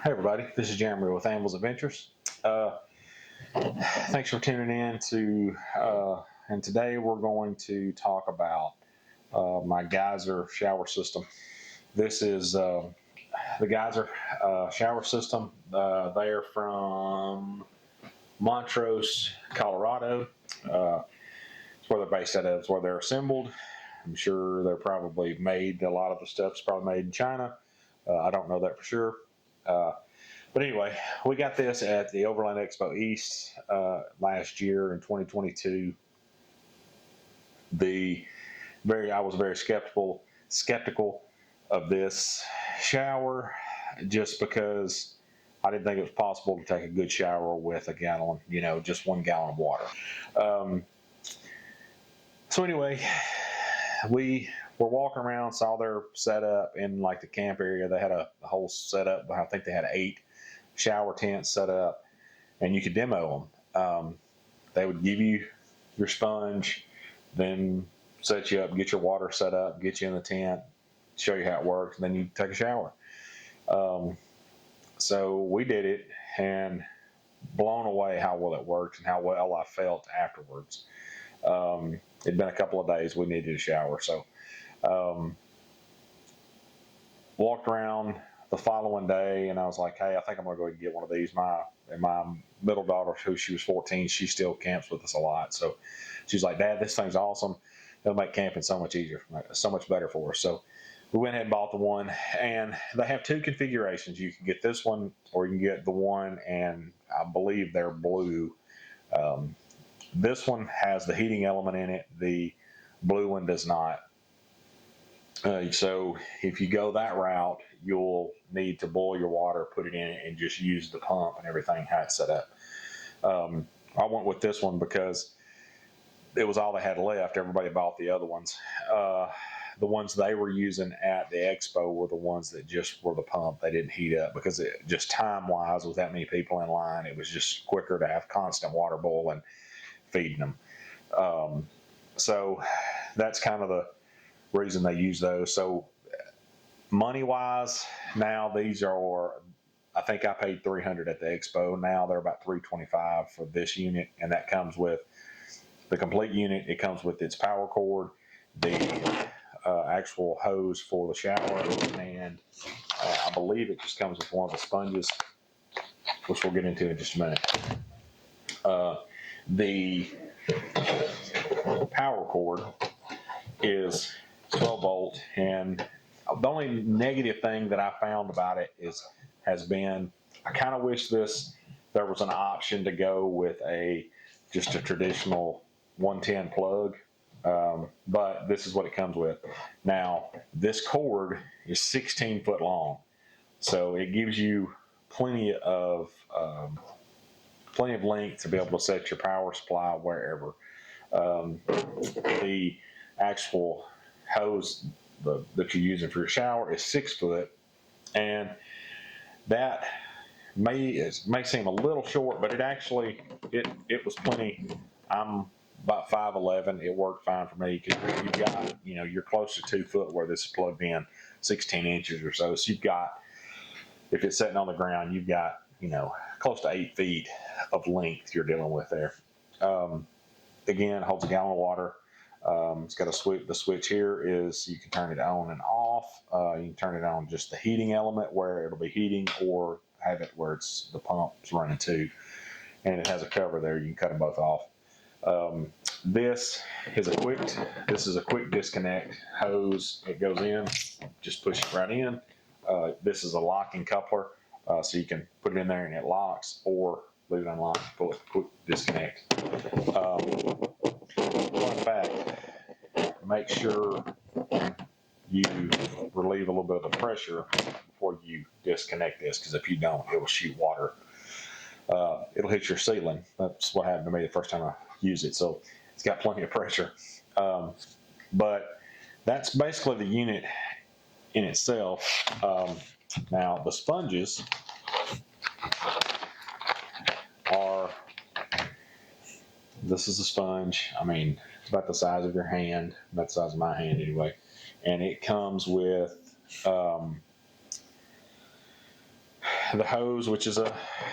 Hey everybody, this is Jeremy with Anvil's Adventures. Thanks for tuning in and today we're going to talk about my geyser shower system. This is the geyser shower system. They're from Montrose, Colorado. It's where they're based out of. It's where they're assembled. I'm sure they're probably made, a lot of the stuff's probably made in China. I don't know that for sure. But anyway, we got this at the Overland Expo East last year in 2022. I was very skeptical of this shower, just because I didn't think it was possible to take a good shower with a gallon, just 1 gallon of water. So anyway, we were walking around, saw their setup in like the camp area. They had a whole setup. I think they had 8 shower tents set up, and you could demo them. They would give you your sponge, then set you up, get your water set up, get you in the tent, show you how it works, and then you take a shower. So we did it, and blown away how well it worked and how well I felt afterwards. It'd been a couple of days we needed a shower, so walked around the following day, and I was like, hey, I think I'm going to go ahead and get one of these. My middle daughter, who she was 14, she still camps with us a lot. So she's like, Dad, this thing's awesome. It'll make camping so much easier, so much better for us. So we went ahead and bought the one, and they have 2 configurations. You can get this one, or you can get the one, and I believe they're blue. This one has the heating element in it. The blue one does not. So if you go that route, you'll need to boil your water, put it in it, and just use the pump and everything how it's set up. I went with this one because it was all they had left. Everybody bought the other ones. The ones they were using at the expo were the ones that just were the pump. They didn't heat up because it just time-wise, with that many people in line, it was just quicker to have constant water boiling, feeding them. So that's kind of the reason they use those. So money wise, now these are, I think I paid $300 at the expo. Now they're about $325 for this unit, and that comes with the complete unit. It comes with its power cord, the actual hose for the shower, and I believe it just comes with one of the sponges, which we'll get into in just a minute. The power cord is 12 volt, and the only negative thing that I found about it has been, I kind of wish there was an option to go with just a traditional 110 plug, but this is what it comes with. Now, this cord is 16 foot long, so it gives you plenty of length to be able to set your power supply wherever. The actual hose that you're using for your shower is 6 foot, and that may seem a little short, but it was plenty. I'm about 5'11". It worked fine for me because you've got, you're close to 2 foot where this is plugged in, 16 inches or so. So you've got, if it's sitting on the ground, you've got, close to 8 feet of length you're dealing with there. Again, holds a gallon of water. It's got a switch. The switch here is you can turn it on and off. You can turn it on just the heating element where it'll be heating, or have it where it's the pump's running too. And it has a cover there. You can cut them both off. This is a quick disconnect hose. It goes in, just push it right in. This is a locking coupler, so you can put it in there and it locks, or leave it unlocked, pull it, quick disconnect. Fun fact, make sure you relieve a little bit of the pressure before you disconnect this, because if you don't, it will shoot water. It'll hit your ceiling. That's what happened to me the first time I used it. So it's got plenty of pressure. But that's basically the unit in itself. Now the sponges are, this is a sponge. I mean, it's about the size of your hand, about the size of my hand anyway. And it comes with the hose, which is a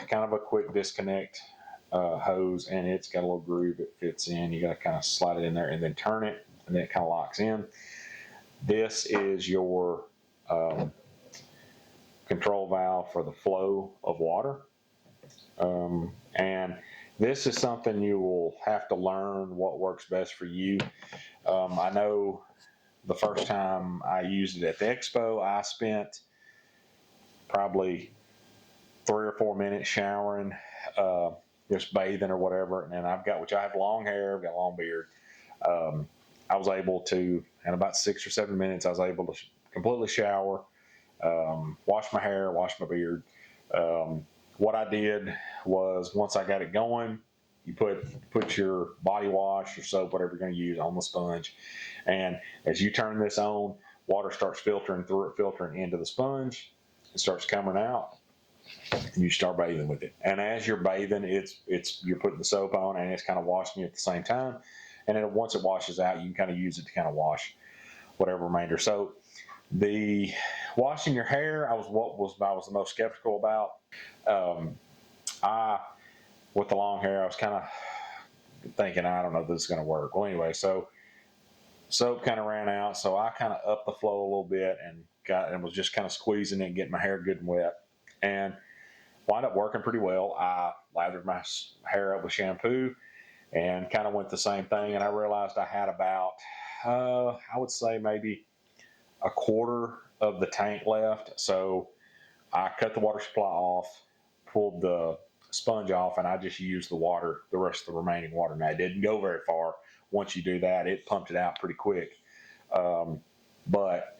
kind of a quick disconnect hose, and it's got a little groove it fits in. You got to kind of slide it in there and then turn it, and then it kind of locks in. This is your control valve for the flow of water. And this is something you will have to learn what works best for you. I know the first time I used it at the expo, I spent probably 3 or 4 minutes showering, just bathing or whatever. And which I have long hair, I've got a long beard. I was able to, in about 6 or 7 minutes, I was able to completely shower, wash my hair, wash my beard. What I did was, once I got it going, you put your body wash or soap, whatever you're going to use, on the sponge. And as you turn this on, water starts filtering through it, filtering into the sponge. It starts coming out, and you start bathing with it. And as you're bathing, you're putting the soap on, and it's kind of washing you at the same time. And then once it washes out, you can kind of use it to kind of wash whatever remainder. So the washing your hair, I was the most skeptical about. With the long hair, I was kind of thinking, I don't know if this is going to work. Well, anyway, so soap kind of ran out, so I kind of upped the flow a little bit and was just kind of squeezing it and getting my hair good and wet, and wound up working pretty well. I lathered my hair up with shampoo and kind of went the same thing, and I realized I had about, I would say maybe a quarter of the tank left. So I cut the water supply off, pulled the sponge off, and I just used the rest of the remaining water. Now, it didn't go very far. Once you do that, it pumped it out pretty quick. But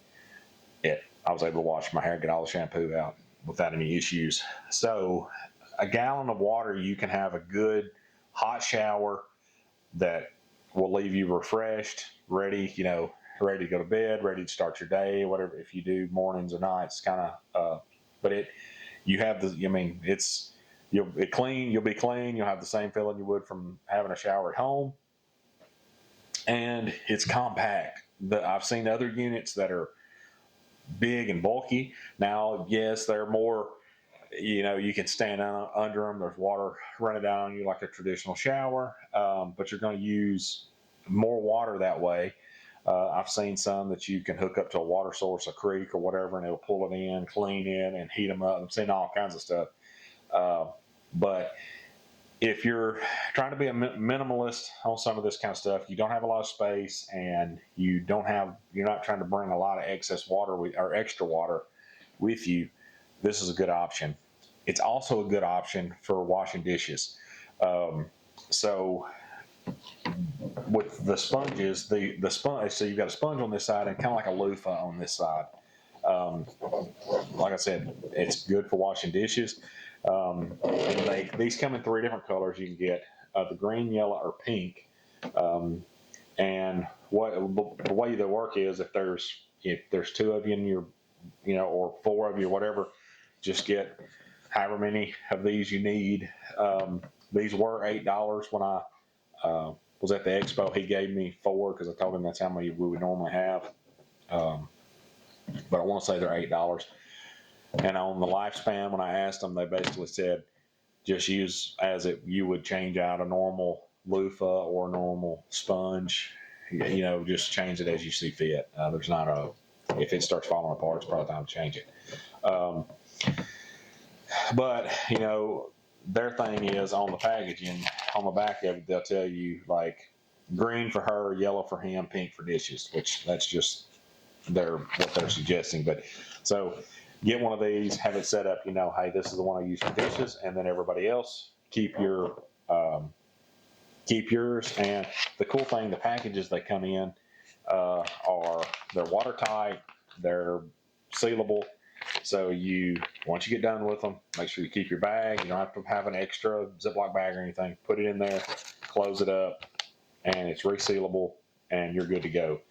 I was able to wash my hair, get all the shampoo out without any issues. So a gallon of water, you can have a good hot shower that will leave you refreshed, ready to go to bed, ready to start your day, whatever, if you do mornings or nights, kind of, but you'll be clean, you'll have the same feeling you would from having a shower at home. And it's compact. I've seen other units that are big and bulky. Now, yes, they're more, you can stand under them. There's water running down on you like a traditional shower, but you're going to use more water that way. I've seen some that you can hook up to a water source, a creek or whatever, and it'll pull it in, clean it, and heat them up. I've seen all kinds of stuff. But if you're trying to be a minimalist on some of this kind of stuff, you don't have a lot of space, and you're not trying to bring a lot of excess water or extra water with you, this is a good option. It's also a good option for washing dishes. So with the sponges, the sponge, so you've got a sponge on this side and kind of like a loofah on this side. Like I said, it's good for washing dishes. And these come in 3 different colors. You can get the green, yellow, or pink. And the way they work is, if there's 2 of you in your, or 4 of you, or whatever, just get however many of these you need. These were $8 when I was at the expo. He gave me 4 because I told him that's how many we would normally have. But I want to say they're $8. And on the lifespan, when I asked them, they basically said, just use you would change out a normal loofah or a normal sponge. Just change it as you see fit. There's not if it starts falling apart, it's probably time to change it. But their thing is, on the packaging, on the back of it, they'll tell you like green for her, yellow for him, pink for dishes, which that's just what they're suggesting. But so get one of these, have it set up, hey, this is the one I use for dishes, and then everybody else keep yours. And the cool thing, the packages they come in they're watertight, they're sealable. So once you get done with them, make sure you keep your bag. You don't have to have an extra Ziploc bag or anything. Put it in there, close it up, and it's resealable, and you're good to go.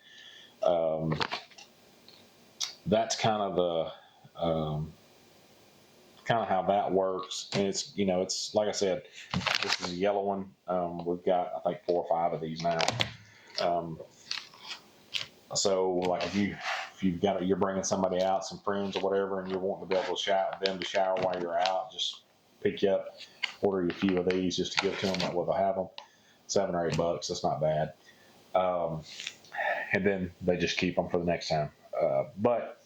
That's kind of how that works. And it's like I said, this is a yellow one. We've got, I think, 4 or 5 of these now. So like if you if you're bringing somebody out, some friends or whatever, and you're wanting to be able to them to shower while you're out, just pick you up, order you a few of these just to give to them. That way they'll have them. $7 or $8. That's not bad. And then they just keep them for the next time. But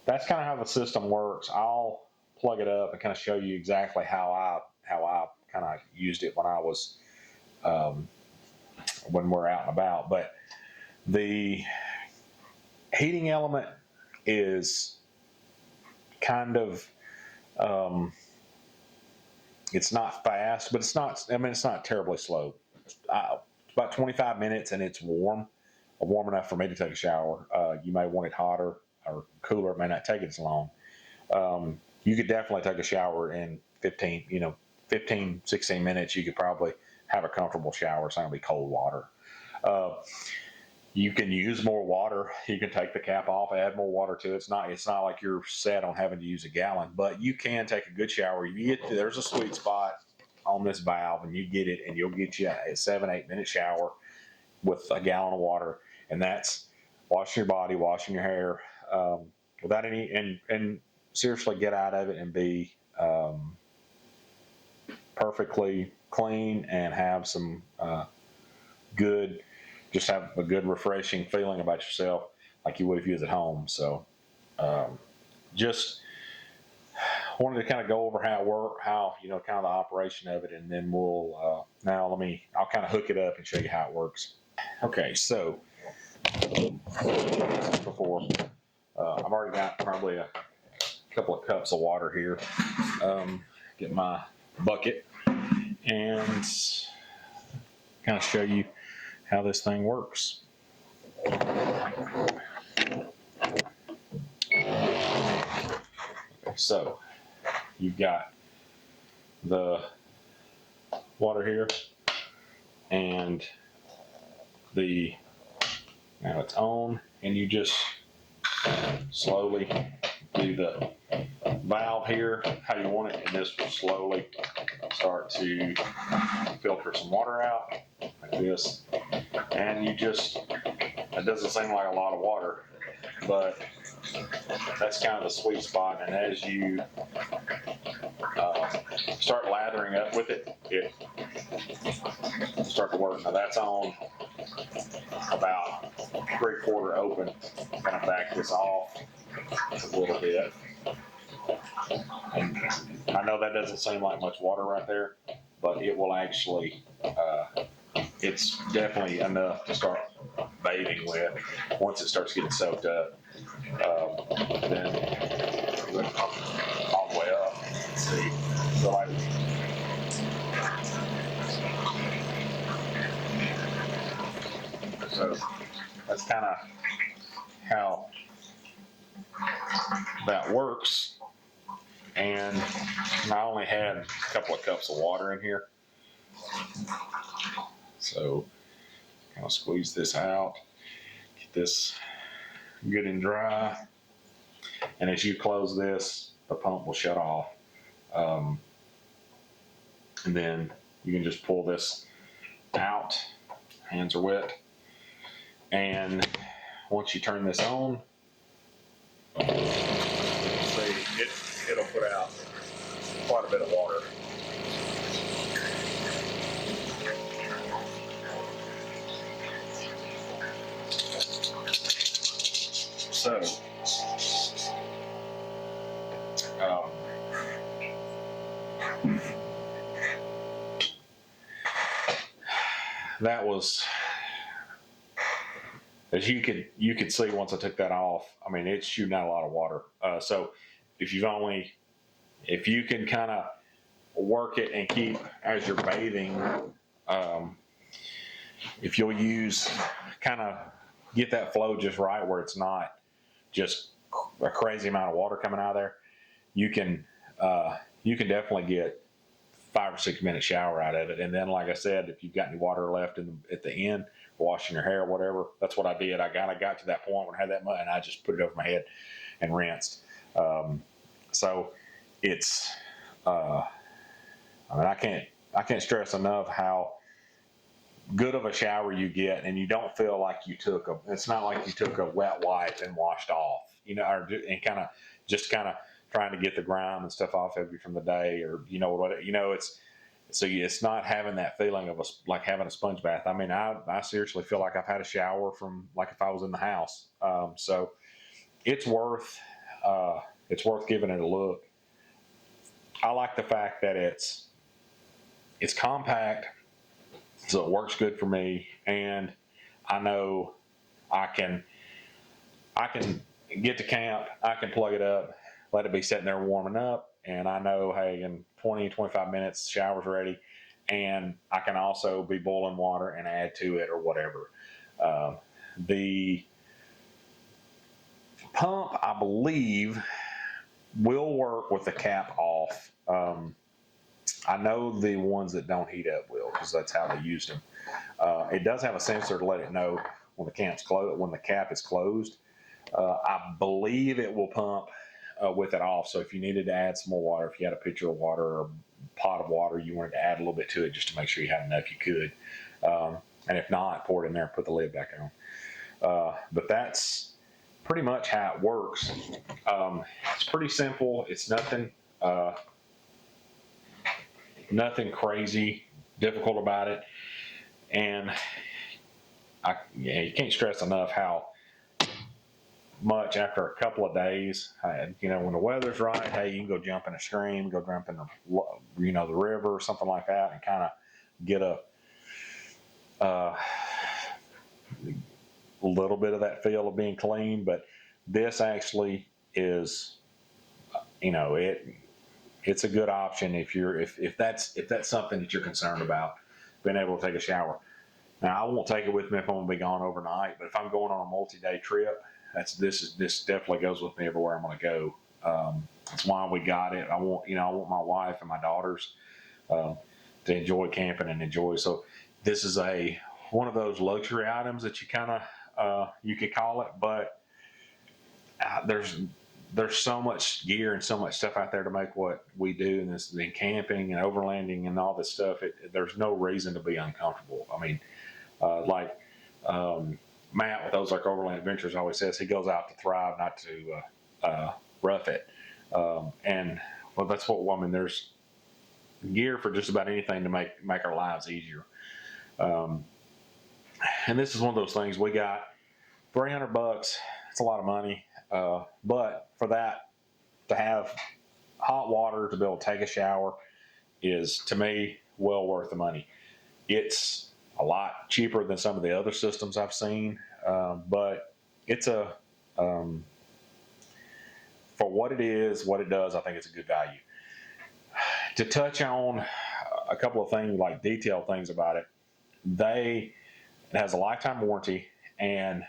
that's kind of how the system works. I'll plug it up and kind of show you exactly how I kind of used it when I was when we're out and about. But the heating element is kind of it's not fast, but it's not. I mean, it's not terribly slow. About 25 minutes and it's warm enough for me to take a shower. You may want it hotter or cooler. It may not take it as long. You could definitely take a shower in 15, 16 minutes. You could probably have a comfortable shower. It's not going to be cold water. You can use more water. You can take the cap off, add more water to it. It's not like you're set on having to use a gallon, but you can take a good shower. There's a sweet spot on this valve, and you get it, and you'll get you a 7-8 minute shower with a gallon of water, and that's washing your body, washing your hair, without any and seriously get out of it and be perfectly clean and have some good. Just have a good, refreshing feeling about yourself, like you would if you was at home. So, just wanted to kind of go over how it worked, kind of the operation of it, and then I'll kind of hook it up and show you how it works. Okay, so before I've already got probably a couple of cups of water here. Get my bucket and kind of show you how this thing works. So you've got the water here, and now it's on, and you just slowly do the valve here how you want it, and this will slowly start to filter some water out like this. And it doesn't seem like a lot of water, but that's kind of the sweet spot. And as you start lathering up with it, it start to work. Now that's on about 3/4 open. I'm going to back this off a little bit. And I know that doesn't seem like much water right there, but it will actually, it's definitely enough to start bathing with once it starts getting soaked up. Then all the way up. See, so that's kind of how that works. And I only had a couple of cups of water in here, so kind of squeeze this out, get this good and dry, and as you close this, the pump will shut off, and then you can just pull this out. Hands are wet, and once you turn this on, it'll put out quite a bit of water. So, that was, as you could see once I took that off. I mean, it's shooting out a lot of water. So if you can kind of work it and keep as you're bathing, if you'll use kind of get that flow just right where it's not just a crazy amount of water coming out of there, you can definitely get 5 or 6 minute shower out of it. And then, like I said, if you've got any water left at the end, washing your hair or whatever, that's what I did. I got to that point when I had that mud, and I just put it over my head and rinsed. So it's, I mean, I can't stress enough how good of a shower you get, and you don't feel like it's not like you took a wet wipe and washed off, and kind of trying to get the grime and stuff off of you from the day, or it's not having that feeling of like having a sponge bath. I mean, I seriously feel like I've had a shower from like if I was in the house. So it's worth giving it a look. I like the fact that it's compact, so it works good for me, and I know I can get to camp, I can plug it up, let it be sitting there warming up, and I know, hey, in 20-25 minutes, shower's ready, and I can also be boiling water and add to it or whatever. The pump, I believe, will work with the cap off. I know the ones that don't heat up will, because that's how they used them. It does have a sensor to let it know when the cap is closed. I believe it will pump with it off. So if you needed to add some more water, if you had a pitcher of water or a pot of water, you wanted to add a little bit to it just to make sure you had enough, you could. And if not, pour it in there and put the lid back on. But that's pretty much how it works. It's pretty simple. It's nothing crazy difficult about it. And you can't stress enough how much after a couple of days, when the weather's right, hey, you can go jump in a stream, go jump in the river or something like that, and kind of get a little bit of that feel of being clean. But this actually is, it's a good option if that's something that you're concerned about, being able to take a shower. Now, I won't take it with me if I'm gonna be gone overnight, but if I'm going on a multi-day trip, this definitely goes with me everywhere I'm gonna go. That's why we got it. I want my wife and my daughters to enjoy camping and enjoy. So this is one of those luxury items that you kind of you could call it, but there's so much gear and so much stuff out there to make what we do in camping and overlanding and all this stuff. There's no reason to be uncomfortable. I mean, Matt with Ozark Overland Adventures always says he goes out to thrive, not to rough it. And well, that's what I mean. There's gear for just about anything to make our lives easier. And this is one of those things. We got $300. It's a lot of money, but for that, to have hot water to be able to take a shower is, to me, well worth the money. It's a lot cheaper than some of the other systems I've seen, but it's for what it is, what it does, I think it's a good value. To touch on a couple of things, like detailed things about it, it has a lifetime warranty, and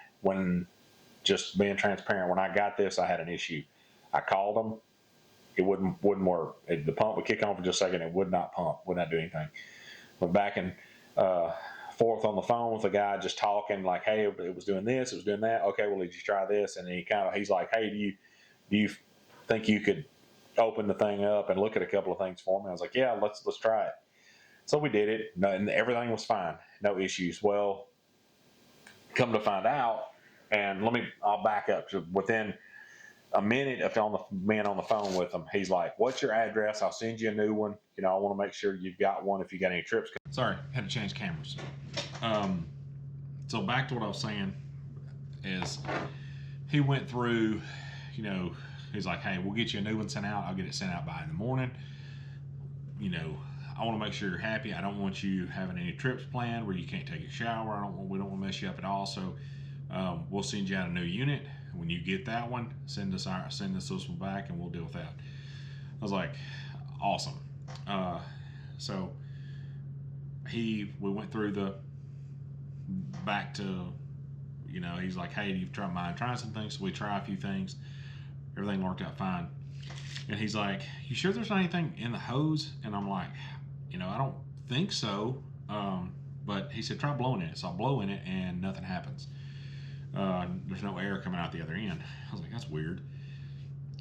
just being transparent, when I got this, I had an issue. I called them, it wouldn't work. The pump would kick on for just a second, it would not pump, would not do anything. Went back and forth on the phone with the guy, just talking like, hey, it was doing this, it was doing that. Okay, well, did you try this? And he's like, hey, do you think you could open the thing up and look at a couple of things for me? I was like, yeah, let's try it. So we did it, and everything was fine, no issues. Well, come to find out, and I'll back up to within a minute of being on the phone with him. He's like, what's your address? I'll send you a new one. I want to make sure you've got one if you got any trips. Sorry, had to change cameras. So back to what I was saying is, he went through, he's like, hey, we'll get you a new one sent out. I'll get it sent out by in the morning. I want to make sure you're happy. I don't want you having any trips planned where you can't take a shower. We don't want to mess you up at all. So we'll send you out a new unit. When you get that one, send us this one back, and we'll deal with that. I was like, awesome. So we went through back to, he's like, hey, you've tried some things. So we try a few things. Everything worked out fine. And he's like, you sure there's not anything in the hose? And I'm like, I don't think so. But he said, try blowing in it. So I blow in it and nothing happens. There's no air coming out the other end. I was like, that's weird.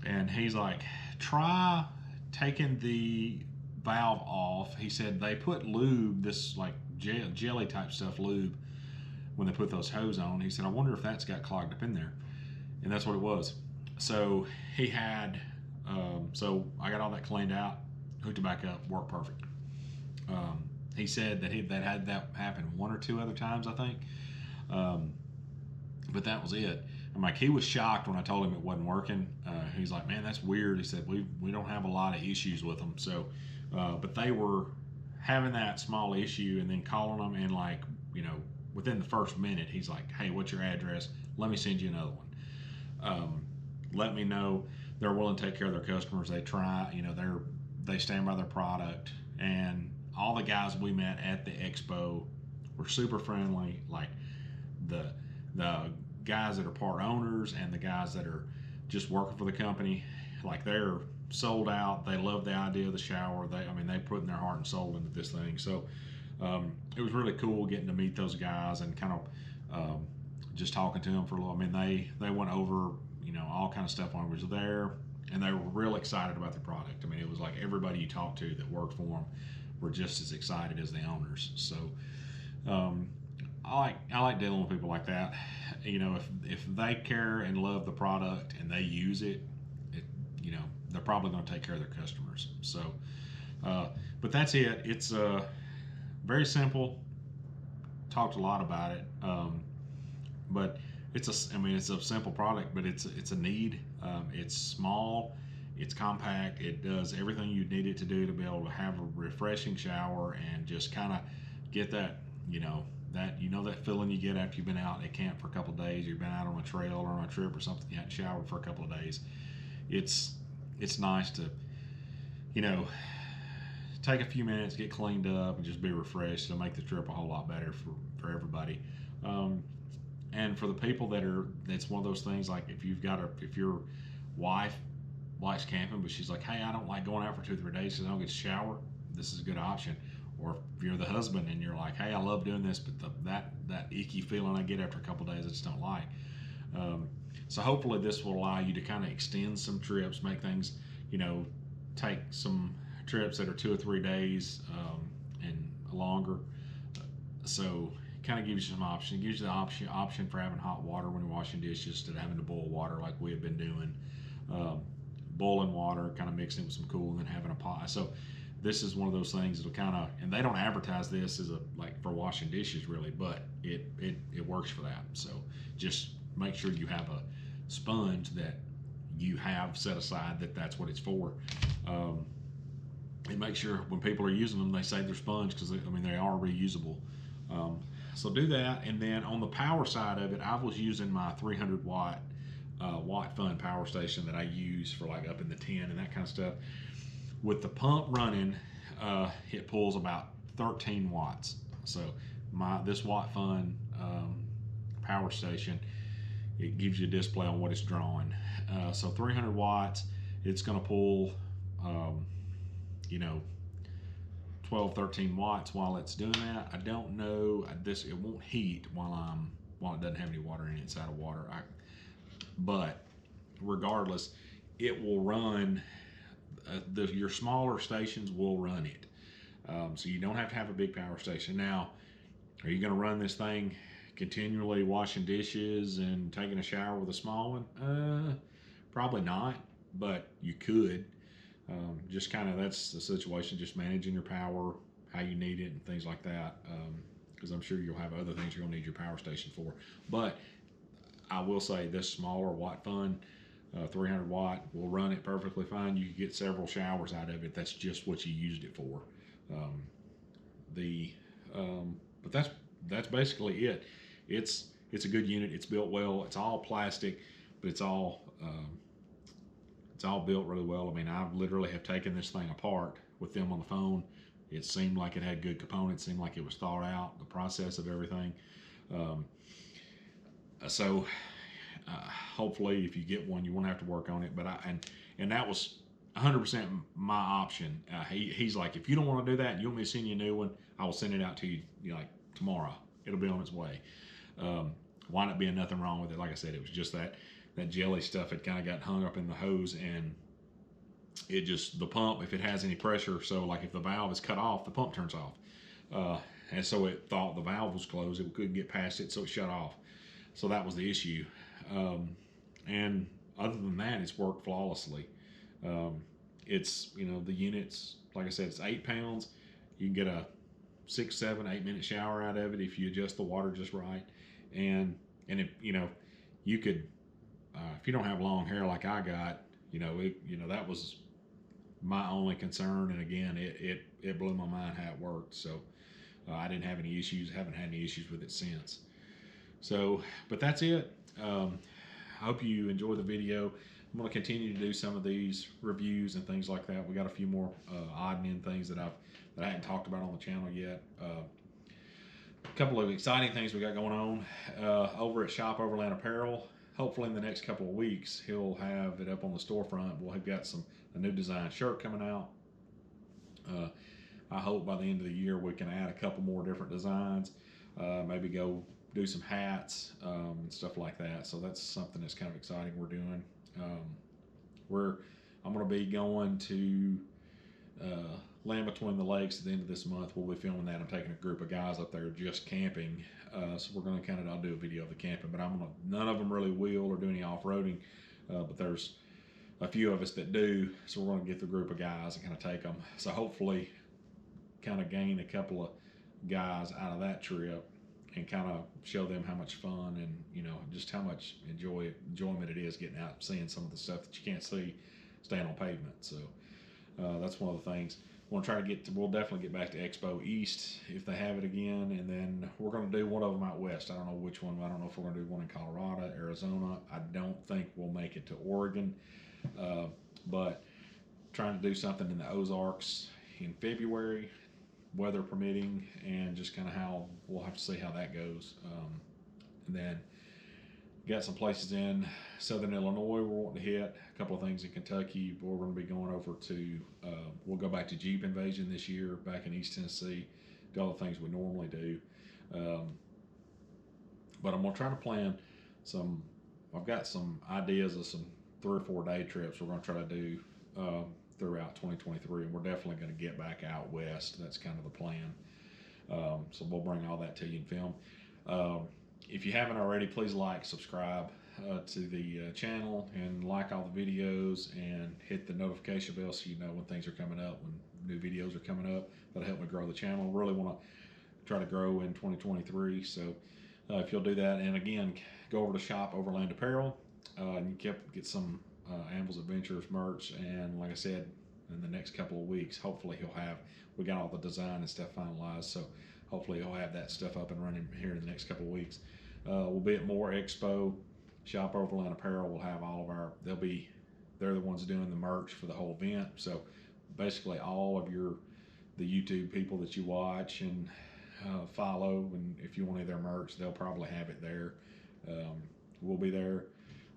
And he's like, try taking the valve off. He said they put lube, this like jelly type stuff, lube, when they put those hose on. He said, I wonder if that's got clogged up in there. And that's what it was. So he had, so I got all that cleaned out, hooked it back up, worked perfect. He said that that had that happen one or two other times, I think. But that was it. I'm like, he was shocked when I told him it wasn't working. He's like, man, that's weird. He said, we don't have a lot of issues with them. So, but they were having that small issue and then calling them, and like, within the first minute, he's like, hey, what's your address? Let me send you another one. Let me know. They're willing to take care of their customers. They try, they stand by their product. And all the guys we met at the expo were super friendly. Like the guys that are part owners and the guys that are just working for the company, like they're sold out. They love the idea of the shower. They put in their heart and soul into this thing. So it was really cool getting to meet those guys and kind of just talking to them for a little. They went over all kind of stuff when I was there, and they were real excited about the product. It was like everybody you talked to that worked for them were just as excited as the owners. So I like dealing with people like that. If they care and love the product and they use it, they're probably going to take care of their customers. So, but that's it. It's very simple. Talked a lot about it, but it's a simple product, but it's a need. It's small, it's compact, it does everything you need it to do to be able to have a refreshing shower and just kind of get that that feeling you get after you've been out at camp for a couple of days, you've been out on a trail or on a trip or something, you hadn't showered for a couple of days. It's nice to take a few minutes, get cleaned up, and just be refreshed. It'll make the trip a whole lot better for everybody. And for the people that's one of those things, like if your wife likes camping, but she's like, hey, I don't like going out for 2 or 3 days because I don't get to shower, this is a good option. Or if you're the husband and you're like, hey, I love doing this, but that icky feeling I get after a couple of days, I just don't like. So hopefully this will allow you to kind of extend some trips, make things, take some trips that are 2 or 3 days and longer. So kind of gives you some options. It gives you the option for having hot water when you're washing dishes instead of having to boil water like we have been doing. Boiling water, kind of mixing it with some cool, and then having a pot. So this is one of those things that'll kind of, and they don't advertise this as for washing dishes really, but it works for that. So just make sure you have a sponge that you have set aside that's what it's for. And make sure when people are using them, they save their sponge because they are reusable. So do that, and then on the power side of it, I was using my 300 watt Fun power station that I use for like up in the 10 and that kind of stuff. With the pump running, it pulls about 13 watts. So this Watt Fun power station, it gives you a display on what it's drawing. So 300 watts, it's going to pull 12, 13 watts while it's doing that. I don't know, it won't heat while it doesn't have any water in it. It's out of water. But regardless, it will run. Your smaller stations will run it. So you don't have to have a big power station. Now, are you going to run this thing continually washing dishes and taking a shower with a small one? Probably not, but you could. Just kind of, that's the situation, just managing your power, how you need it, and things like that. Because I'm sure you'll have other things you're going to need your power station for. But I will say this smaller Watt Fun, 300 watt, will run it perfectly fine. You can get several showers out of it. That's just what you used it for. But that's basically it. It's a good unit. It's built well. It's all plastic, but it's all built really well. I literally have taken this thing apart with them on the phone. It seemed like it had good components. Seemed like it was thought out, the process of everything. So hopefully, if you get one, you won't have to work on it. But and that was 100% my option. He's like, if you don't want to do that, you want me to send you a new one, I will send it out to you, like tomorrow. It'll be on its way. Why not being nothing wrong with it? Like I said, it was just that jelly stuff had kind of got hung up in the hose, and the pump, if it has any pressure, so like if the valve is cut off, the pump turns off. and so it thought the valve was closed. It couldn't get past it, so it shut off. So that was the issue. And other than that, it's worked flawlessly. Um, it's, the units, like I said, it's 8 pounds. You can get a 6, 7, 8 minute shower out of it if you adjust the water just right. And if you could, if you don't have long hair like I got, that was my only concern. And again, it blew my mind how it worked. So I didn't have any issues. Haven't had any issues with it since. So, but that's it. I hope you enjoy the video. I'm going to continue to do some of these reviews and things like that. We got a few more odd and end things that I hadn't talked about on the channel yet. A couple of exciting things we got going on over at Shop Overland Apparel. Hopefully in the next couple of weeks he'll have it up on the storefront. We'll have got a new design shirt coming out. I hope by the end of the year we can add a couple more different designs. Maybe go do some hats and stuff like that. So that's something that's kind of exciting we're doing. I'm going to be going to Land Between the Lakes at the end of this month. We'll be filming that. I'm taking a group of guys up there just camping. So we're going to I'll do a video of the camping, but none of them really will or do any off-roading. But there's a few of us that do. So we're going to get the group of guys and kind of take them. So hopefully kind of gain a couple of guys out of that trip and kind of show them how much fun and just how much enjoyment it is getting out and seeing some of the stuff that you can't see staying on pavement. So that's one of the things we'll definitely get back to Expo East if they have it again, and then we're going to do one of them out west. I don't know which one. I don't know if we're going to do one in Colorado, Arizona. I don't think we'll make it to Oregon, but trying to do something in the Ozarks in February, weather permitting, and just kind of how we'll have to see how that goes. And then got some places in southern Illinois we're wanting to hit, a couple of things in Kentucky. We're going to be going over to we'll go back to Jeep Invasion this year back in East Tennessee, do all the things we normally do. But I'm going to try to plan I've got some ideas of some 3 or 4 day trips we're going to try to do throughout 2023, and we're definitely going to get back out west. That's kind of the plan. So we'll bring all that to you in film. If you haven't already, please subscribe to the channel and like all the videos and hit the notification bell so you know when things are coming up, when new videos are coming up. That'll help me grow the channel. Really want to try to grow in 2023. So if you'll do that, and again, go over to Shop Overland Apparel and you get some Anvil's Adventures merch. And like I said, in the next couple of weeks, hopefully we got all the design and stuff finalized. So hopefully he'll have that stuff up and running here in the next couple of weeks. We'll be at More Expo. Shop Overland Apparel will have all of they're the ones doing the merch for the whole event. So basically all of the YouTube people that you watch and follow, and if you want any of their merch, they'll probably have it there. We'll be there.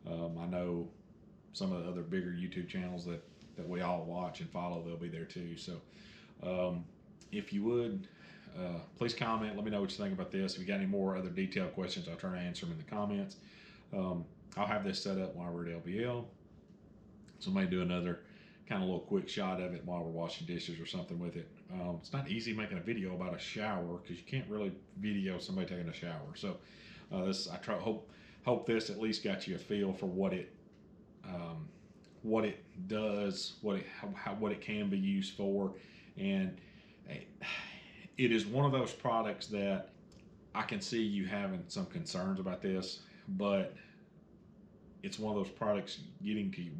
I know some of the other bigger YouTube channels that we all watch and follow, they'll be there too. So if you would, please comment. Let me know what you think about this. If you got any more other detailed questions, I'll try to answer them in the comments. I'll have this set up while we're at LBL. So I may do another kind of little quick shot of it while we're washing dishes or something with it. It's not easy making a video about a shower because you can't really video somebody taking a shower. So hope this at least got you a feel for what it does, what it can be used for, and it is one of those products that I can see you having some concerns about this, but it's one of those products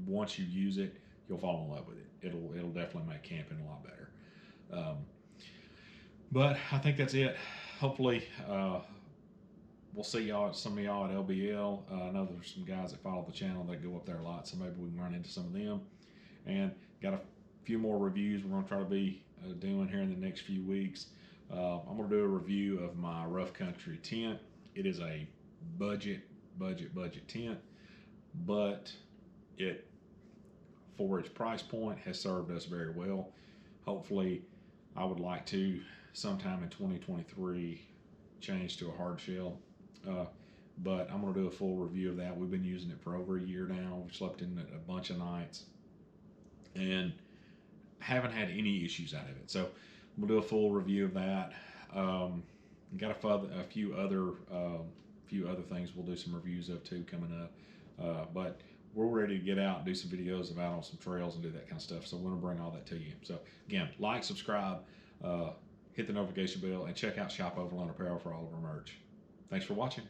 once you use it, you'll fall in love with it. It'll definitely make camping a lot better. But I think that's it. Hopefully, we'll see some of y'all at LBL. I know there's some guys that follow the channel that go up there a lot, so maybe we can run into some of them. And got a few more reviews we're going to try to be doing here in the next few weeks. I'm going to do a review of my Rough Country tent. It is a budget tent, but it, for its price point, has served us very well. Hopefully, I would like to sometime in 2023 change to a hard shell. But I'm going to do a full review of that. We've been using it for over a year now. We've slept in it a bunch of nights and haven't had any issues out of it. So we'll do a full review of that. Got a few other things we'll do some reviews of too coming up. But we're ready to get out and do some videos about on some trails and do that kind of stuff. So we're going to bring all that to you. So again, like, subscribe, hit the notification bell, and check out Shop Overland Apparel for all of our merch. Thanks for watching.